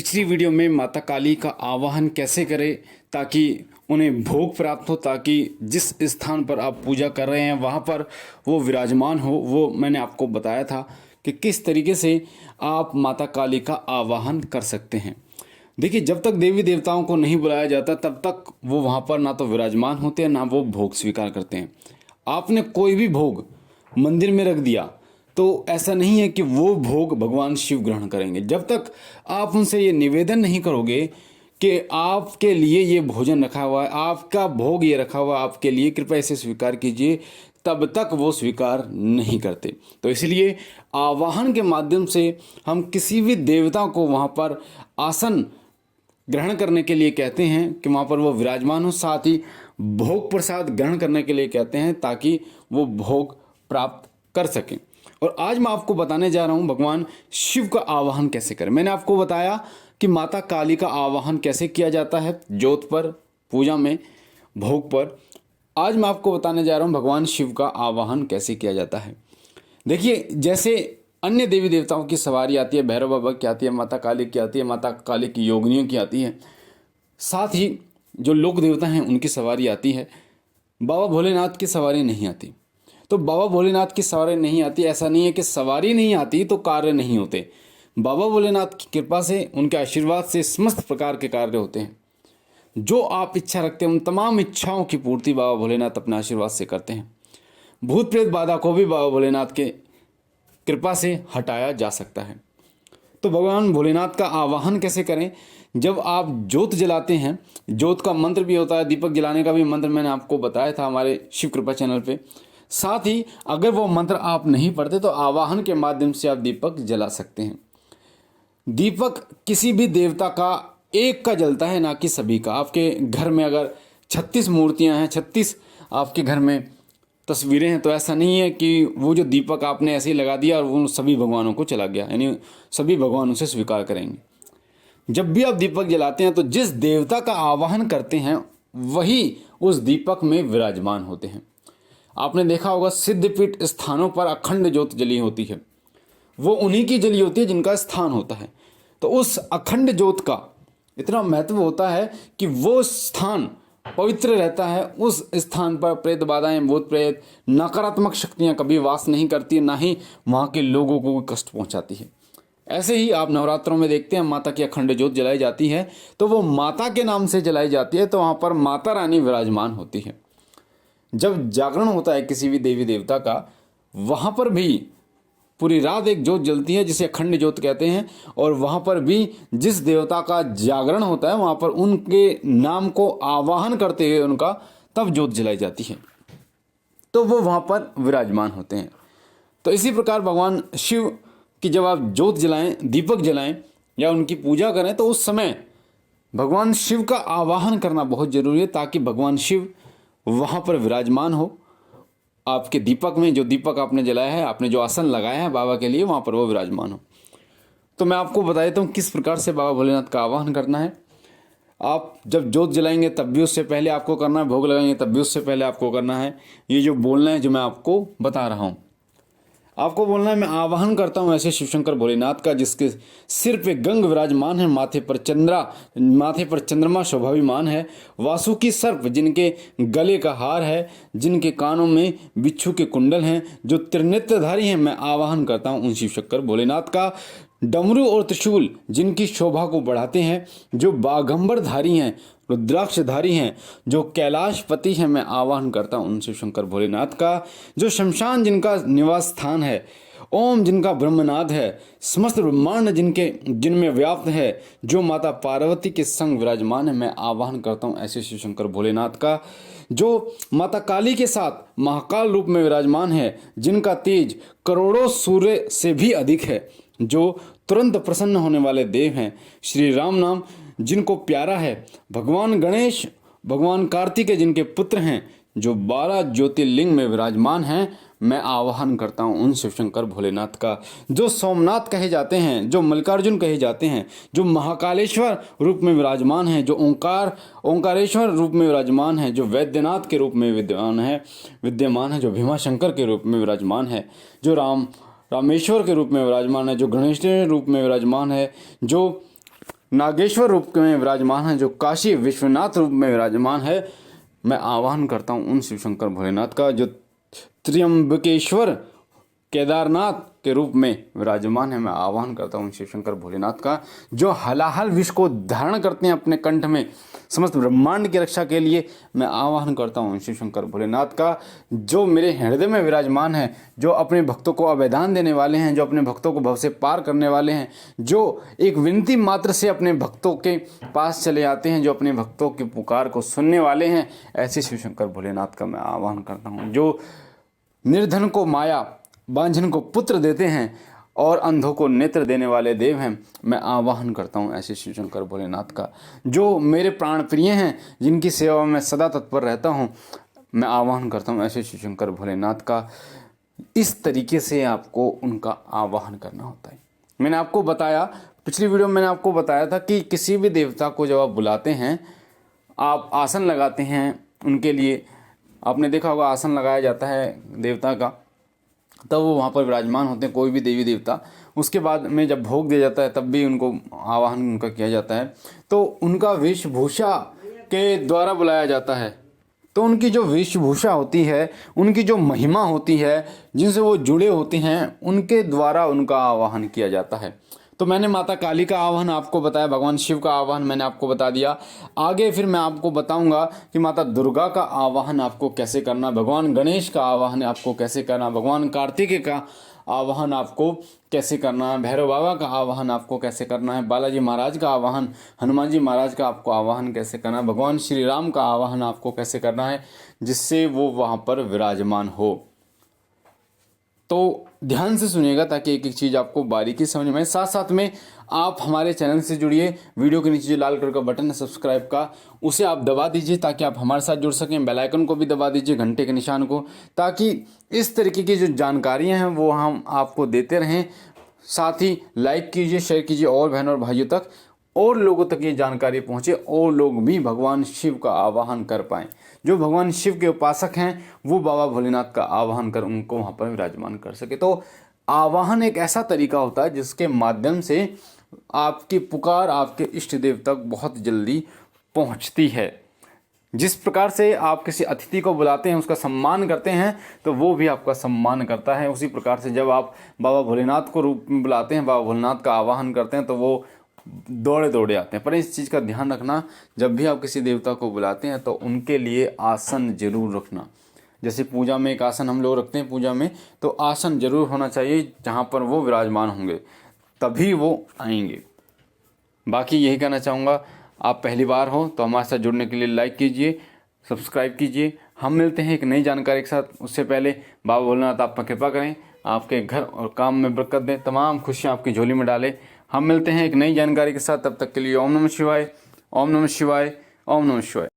पिछली वीडियो में माता काली का आवाहन कैसे करें ताकि उन्हें भोग प्राप्त हो, ताकि जिस स्थान पर आप पूजा कर रहे हैं वहाँ पर वो विराजमान हो, वो मैंने आपको बताया था कि किस तरीके से आप माता काली का आवाहन कर सकते हैं। देखिए, जब तक देवी देवताओं को नहीं बुलाया जाता तब तक वो वहाँ पर ना तो विराजमान होते हैं ना वो भोग स्वीकार करते हैं। आपने कोई भी भोग मंदिर में रख दिया तो ऐसा नहीं है कि वो भोग भगवान शिव ग्रहण करेंगे। जब तक आप उनसे ये निवेदन नहीं करोगे कि आपके लिए ये भोजन रखा हुआ है, आपका भोग ये रखा हुआ है आपके लिए, कृपया इसे स्वीकार कीजिए, तब तक वो स्वीकार नहीं करते। तो इसलिए आवाहन के माध्यम से हम किसी भी देवता को वहाँ पर आसन ग्रहण करने के लिए कहते हैं कि वहाँ पर वो विराजमान हो, साथ ही भोग प्रसाद ग्रहण करने के लिए कहते हैं ताकि वो भोग प्राप्त कर सकें। और आज मैं आपको बताने जा रहा हूँ भगवान शिव का आवाहन कैसे करें। मैंने आपको बताया कि माता काली का आवाहन कैसे किया जाता है, ज्योत पर, पूजा में, भोग पर। आज मैं आपको बताने जा रहा हूँ भगवान शिव का आवाहन कैसे किया जाता है। देखिए, जैसे अन्य देवी देवताओं की सवारी आती है, भैरव बाबा की आती है, माता काली की आती है, माता काली की योगिनियों की आती है, साथ ही जो लोक देवता हैं उनकी सवारी आती है, बाबा भोलेनाथ की सवारी नहीं आती। तो बाबा भोलेनाथ की सवारी नहीं आती, ऐसा नहीं है कि सवारी नहीं आती तो कार्य नहीं होते। बाबा भोलेनाथ की कृपा से, उनके आशीर्वाद से समस्त प्रकार के कार्य होते हैं। जो आप इच्छा रखते हैं उन तमाम इच्छाओं की पूर्ति बाबा भोलेनाथ अपने आशीर्वाद से करते हैं। भूत प्रेत बाधा को भी बाबा भोलेनाथ के कृपा से हटाया जा सकता है। तो भगवान भोलेनाथ का आवाहन कैसे करें? जब आप ज्योत जलाते हैं, ज्योत का मंत्र भी होता है, दीपक जलाने का भी मंत्र मैंने आपको बताया था हमारे शिव कृपा चैनल पे। साथ ही अगर वो मंत्र आप नहीं पढ़ते तो आवाहन के माध्यम से आप दीपक जला सकते हैं। दीपक किसी भी देवता का एक का जलता है, ना कि सभी का। आपके घर में अगर 36 मूर्तियां हैं, 36 आपके घर में तस्वीरें हैं, तो ऐसा नहीं है कि वो जो दीपक आपने ऐसे ही लगा दिया और वो सभी भगवानों को चला गया, यानी सभी भगवान उसे स्वीकार करेंगे। जब भी आप दीपक जलाते हैं तो जिस देवता का आवाहन करते हैं वही उस दीपक में विराजमान होते हैं। आपने देखा होगा सिद्धपीठ स्थानों पर अखंड ज्योत जली होती है, वो उन्हीं की जली होती है जिनका स्थान होता है। तो उस अखंड ज्योत का इतना महत्व होता है कि वो स्थान पवित्र रहता है। उस स्थान पर प्रेत बाधाएं, भूत प्रेत, नकारात्मक शक्तियां कभी वास नहीं करती, ना ही वहाँ के लोगों को कष्ट पहुँचाती है। ऐसे ही आप नवरात्रों में देखते हैं माता की अखंड ज्योत जलाई जाती है, तो वो माता के नाम से जलाई जाती है, तो वहाँ पर माता रानी विराजमान होती है। जब जागरण होता है किसी भी देवी देवता का, वहाँ पर भी पूरी रात एक ज्योत जलती है जिसे अखंड ज्योत कहते हैं, और वहाँ पर भी जिस देवता का जागरण होता है वहाँ पर उनके नाम को आवाहन करते हुए उनका तब ज्योत जलाई जाती है, तो वो वहाँ पर विराजमान होते हैं। तो इसी प्रकार भगवान शिव की जब आप ज्योत जलाएं, दीपक जलाएं या उनकी पूजा करें, तो उस समय भगवान शिव का आवाहन करना बहुत जरूरी है ताकि भगवान शिव वहाँ पर विराजमान हो। आपके दीपक में, जो दीपक आपने जलाया है, आपने जो आसन लगाया है बाबा के लिए, वहाँ पर वो विराजमान हो। तो मैं आपको बता देता हूँ किस प्रकार से बाबा भोलेनाथ का आवाहन करना है। आप जब ज्योत जलाएंगे तब भी उससे पहले आपको करना है, भोग लगाएंगे तब भी उससे पहले आपको करना है। ये जो बोलना है, जो मैं आपको बता रहा हूँ, आपको बोलना है, मैं आवाहन करता हूँ ऐसे शिवशंकर भोलेनाथ का जिसके सिर पे गंग विराजमान है, माथे पर चंद्रमा शोभाभिमान है, वासुकी सर्प जिनके गले का हार है, जिनके कानों में बिच्छू के कुंडल हैं, जो त्रिनेत्रधारी हैं, मैं आवाहन करता हूँ उन शिवशंकर भोलेनाथ का। डमरू और त्रिशूल जिनकी शोभा को बढ़ाते हैं, जो बाघंबरधारी हैं, रुद्राक्षधारी हैं, जो कैलाशपति हैं, मैं आवाहन करता हूँ उन शिवशंकर भोलेनाथ का। जो शमशान जिनका निवास स्थान है, ओम जिनका ब्रह्मनाद है, समस्त ब्रह्मांड जिनमें व्याप्त है, जो माता पार्वती के संग विराजमान है, मैं आवाहन करता हूँ ऐसे शिवशंकर भोलेनाथ का। जो माता काली के साथ महाकाल रूप में विराजमान है, जिनका तेज करोड़ों सूर्य से भी अधिक है, जो तुरंत प्रसन्न होने वाले देव हैं, श्री राम नाम जिनको प्यारा है, भगवान गणेश, भगवान कार्तिकेय जिनके पुत्र हैं, जो 12 ज्योतिर्लिंग में विराजमान हैं, मैं आवाहन करता हूँ उन शिवशंकर भोलेनाथ का। जो सोमनाथ कहे जाते हैं, जो मल्लिकार्जुन कहे जाते हैं, जो महाकालेश्वर रूप में विराजमान हैं, जो ओंकारेश्वर रूप में विराजमान है, जो वैद्यनाथ के रूप में विद्यमान है, जो भीमाशंकर के रूप में विराजमान है, जो रामेश्वर के रूप में विराजमान है, जो गणेश के रूप में विराजमान है, जो नागेश्वर रूप में विराजमान है, जो काशी विश्वनाथ रूप में विराजमान है, मैं आवाहन करता हूँ उन शिव शंकर भोलेनाथ का जो त्र्यंबकेश्वर केदारनाथ के रूप में विराजमान है। मैं आवाहन करता हूँ शिव शंकर भोलेनाथ का जो हलाहल विष को धारण करते हैं अपने कंठ में समस्त ब्रह्मांड की रक्षा के लिए। मैं आवाहन करता हूँ शिव शंकर भोलेनाथ का जो मेरे हृदय में विराजमान है, जो अपने भक्तों को अभयदान देने वाले हैं, जो अपने भक्तों को भव से पार करने वाले हैं, जो एक विनती मात्र से अपने भक्तों के पास चले आते हैं, जो अपने भक्तों की पुकार को सुनने वाले हैं। ऐसे शिव शंकर भोलेनाथ का मैं आवाहन करता हूँ जो निर्धन को माया, बांझन को पुत्र देते हैं और अंधों को नेत्र देने वाले देव हैं। मैं आवाहन करता हूँ ऐसे शिव शंकर भोलेनाथ का जो मेरे प्राण प्रिय हैं, जिनकी सेवा में सदा तत्पर रहता हूँ। मैं आवाहन करता हूँ ऐसे शिव शंकर भोलेनाथ का। इस तरीके से आपको उनका आवाहन करना होता है। मैंने आपको बताया, पिछली वीडियो में मैंने आपको बताया था कि किसी भी देवता को जब आप बुलाते हैं, आप आसन लगाते हैं उनके लिए। आपने देखा होगा आसन लगाया जाता है देवता का, तब वो वहाँ पर विराजमान होते हैं, कोई भी देवी देवता। उसके बाद में जब भोग दिया जाता है तब भी उनको आवाहन उनका किया जाता है, तो उनका वेशभूषा के द्वारा बुलाया जाता है। तो उनकी जो वेशभूषा होती है, उनकी जो महिमा होती है, जिनसे वो जुड़े होते हैं, उनके द्वारा उनका आवाहन किया जाता है। तो मैंने माता काली का आवाहन आपको बताया, भगवान शिव का आवाहन मैंने आपको बता दिया। आगे फिर मैं आपको बताऊंगा कि माता दुर्गा का आवाहन आपको कैसे करना, भगवान गणेश का आवाहन आपको कैसे करना, भगवान कार्तिकेय का आवाहन आपको कैसे करना है, भैरव बाबा का आवाहन आपको कैसे करना है, बालाजी महाराज का आवाहन, हनुमान जी महाराज का आपको आवाहन कैसे करना है, भगवान श्री राम का आवाहन आपको कैसे करना है, जिससे वो वहाँ पर विराजमान हो। तो ध्यान से सुनिएगा ताकि एक एक चीज़ आपको बारीकी समझ में आए। साथ साथ में आप हमारे चैनल से जुड़िए। वीडियो के नीचे जो लाल कलर का बटन है सब्सक्राइब का, उसे आप दबा दीजिए ताकि आप हमारे साथ जुड़ सकें। बेल आइकन को भी दबा दीजिए, घंटे के निशान को, ताकि इस तरीके की जो जानकारियाँ हैं वो हम आपको देते रहें। साथ ही लाइक कीजिए, शेयर कीजिए और बहनों और भाइयों तक, और लोगों तक ये जानकारी पहुँचे और लोग भी भगवान शिव का आवाहन कर पाएँ। जो भगवान शिव के उपासक हैं वो बाबा भोलेनाथ का आवाहन कर उनको वहाँ पर विराजमान कर सके। तो आवाहन एक ऐसा तरीका होता है जिसके माध्यम से आपकी पुकार आपके इष्ट देव तक बहुत जल्दी पहुँचती है। जिस प्रकार से आप किसी अतिथि को बुलाते हैं, उसका सम्मान करते हैं, तो वो भी आपका सम्मान करता है। उसी प्रकार से जब आप बाबा भोलेनाथ को रूप में बुलाते हैं, बाबा भोलेनाथ का आवाहन करते हैं, तो वो दौड़े दौड़े आते हैं। पर इस चीज़ का ध्यान रखना, जब भी आप किसी देवता को बुलाते हैं तो उनके लिए आसन जरूर रखना। जैसे पूजा में एक आसन हम लोग रखते हैं पूजा में, तो आसन जरूर होना चाहिए जहाँ पर वो विराजमान होंगे, तभी वो आएंगे। बाकी यही कहना चाहूँगा, आप पहली बार हो तो हमारे साथ जुड़ने के लिए लाइक कीजिए, सब्सक्राइब कीजिए। हम मिलते हैं एक नई जानकारी के साथ। उससे पहले बाबा भोलेनाथ आप पर कृपा करें, आपके घर और काम में बरकत दें, तमाम खुशियाँ आपकी झोली में डालें। हम मिलते हैं एक नई जानकारी के साथ, तब तक के लिए ओम नमः शिवाय, ओम नमः शिवाय, ओम नमः शिवाय।